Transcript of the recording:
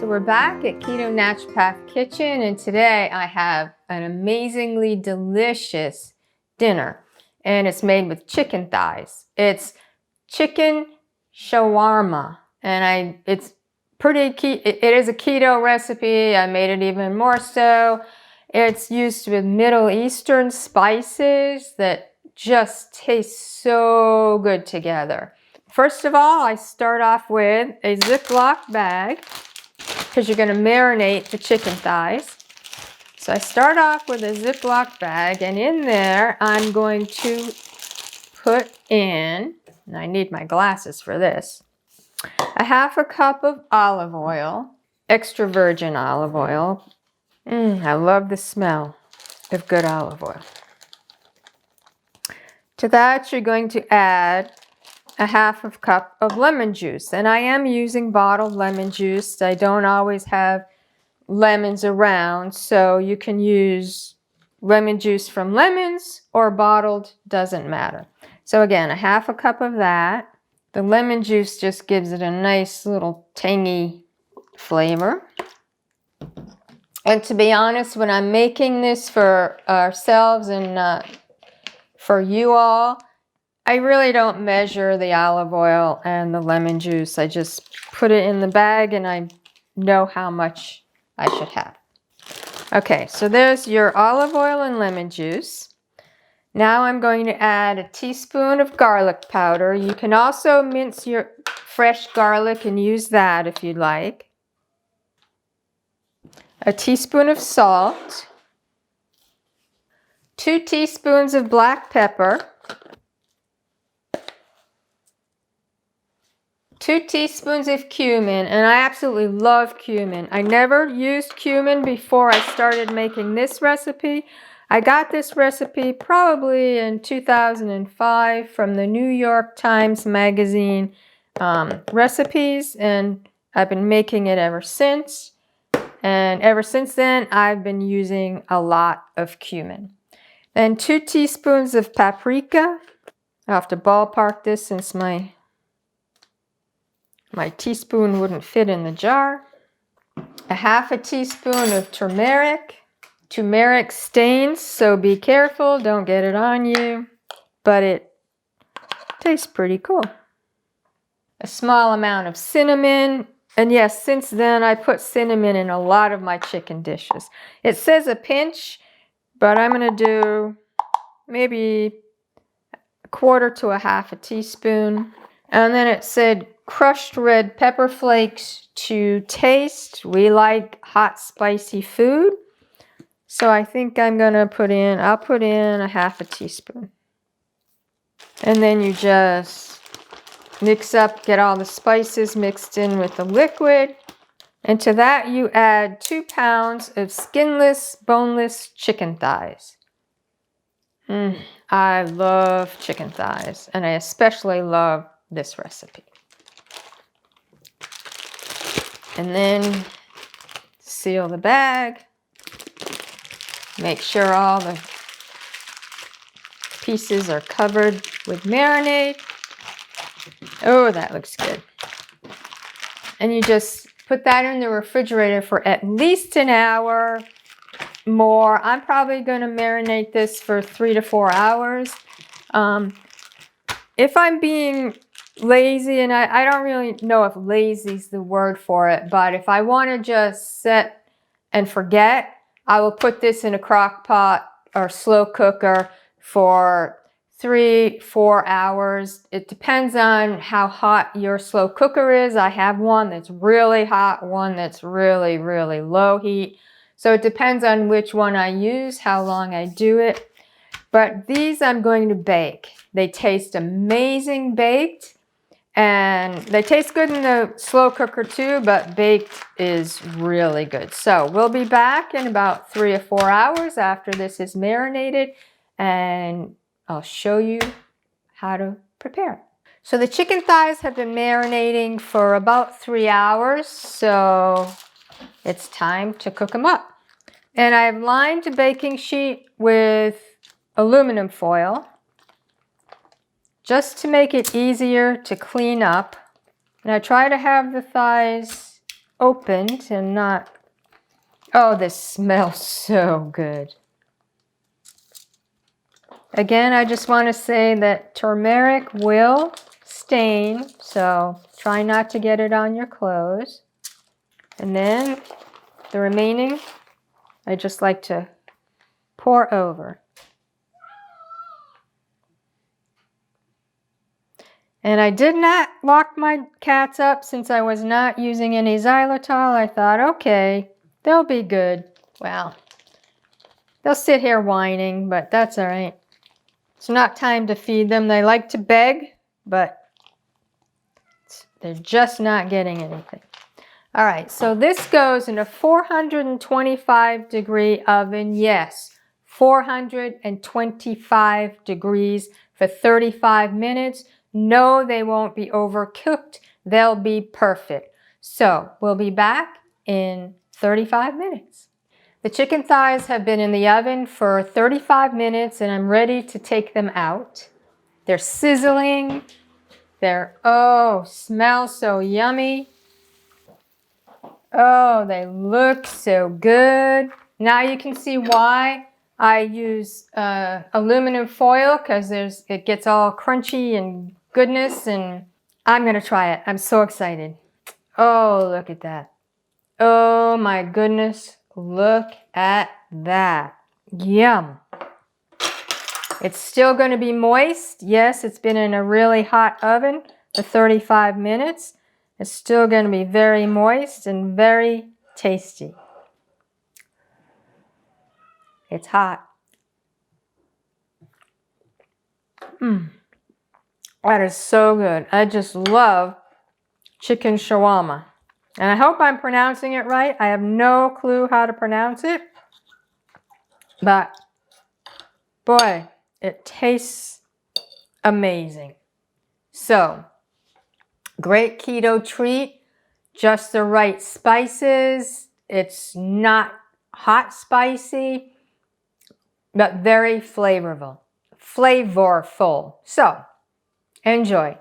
So we're back at Keto Naturopath Kitchen, and today I have an amazingly delicious dinner, and it's made with chicken thighs. It's chicken shawarma, and it's pretty key. It is a keto recipe. I made it even more so. It's used with Middle Eastern spices that just taste so good together. First of all, I start off with a Ziploc bag, because you're going to marinate the chicken thighs. So I start off with a Ziploc bag, and in there I'm going to put in, and I need my glasses for this, a half a cup of olive oil, extra virgin olive oil. I love the smell of good olive oil. To that you're going to add a half a cup of lemon juice, and I am using bottled lemon juice. I don't always have lemons around, so you can use lemon juice from lemons or bottled, doesn't matter. So again, a half a cup of that. The lemon juice just gives it a nice little tangy flavor. And to be honest, when I'm making this for ourselves and for you all, I really don't measure the olive oil and the lemon juice. I just put it in the bag and I know how much I should have. Okay, so there's your olive oil and lemon juice. Now I'm going to add a teaspoon of garlic powder. You can also mince your fresh garlic and use that if you'd like. A teaspoon of salt. 2 teaspoons of black pepper. 2 teaspoons of cumin, and I absolutely love cumin. I never used cumin before I started making this recipe. I got this recipe probably in 2005 from the New York Times Magazine recipes, and I've been making it ever since. And ever since then, I've been using a lot of cumin. Then 2 teaspoons of paprika. I'll have to ballpark this since my teaspoon wouldn't fit in the jar. A half a teaspoon of turmeric. Turmeric stains, so be careful, don't get it on you, but it tastes pretty cool. A small amount of cinnamon, and yes, since then I put cinnamon in a lot of my chicken dishes. It says a pinch, but I'm going to do maybe a quarter to a half a teaspoon. And then it said crushed red pepper flakes to taste. We like hot, spicy food. So I think I'll put in a half a teaspoon. And then you just mix up, get all the spices mixed in with the liquid. And to that you add 2 pounds of skinless, boneless chicken thighs. I love chicken thighs, and I especially love this recipe. And then seal the bag. Make sure all the pieces are covered with marinade. Oh, that looks good. And you just put that in the refrigerator for at least an hour more. I'm probably going to marinate this for 3 to 4 hours. If I'm being lazy, and I don't really know if lazy is the word for it, but if I want to just set and forget, I will put this in a crock pot or slow cooker for 3-4 hours. It depends on how hot your slow cooker is. I have one that's really hot, one that's really, really low heat. So it depends on which one I use, how long I do it. But these I'm going to bake. They taste amazing baked, and they taste good in the slow cooker too, but baked is really good. So we'll be back in about 3 or 4 hours after this is marinated, and I'll show you how to prepare it. So the chicken thighs have been marinating for about 3 hours, so it's time to cook them up. And I've lined the baking sheet with aluminum foil just to make it easier to clean up. And I try to have the thighs opened and not... Oh, this smells so good. Again, I just want to say that turmeric will stain, so try not to get it on your clothes. And then the remaining, I just like to pour over. And I did not lock my cats up since I was not using any xylitol. I thought, okay, they'll be good. Well, they'll sit here whining, but that's all right. It's not time to feed them. They like to beg, but they're just not getting anything. All right, so this goes in a 425-degree oven. Yes, 425 degrees for 35 minutes. No, they won't be overcooked. They'll be perfect. So we'll be back in 35 minutes. The chicken thighs have been in the oven for 35 minutes and I'm ready to take them out. They're sizzling. They're, oh, smell so yummy. Oh, they look so good. Now you can see why I use aluminum foil, because it gets all crunchy and goodness, and I'm going to try it. I'm so excited. Oh, look at that. Oh my goodness. Look at that. Yum. It's still going to be moist. Yes, it's been in a really hot oven for 35 minutes. It's still going to be very moist and very tasty. It's hot. That is so good. I just love chicken shawarma. And I hope I'm pronouncing it right. I have no clue how to pronounce it. But, boy, it tastes amazing. So, great keto treat. Just the right spices. It's not hot spicy, but very flavorful. So, enjoy.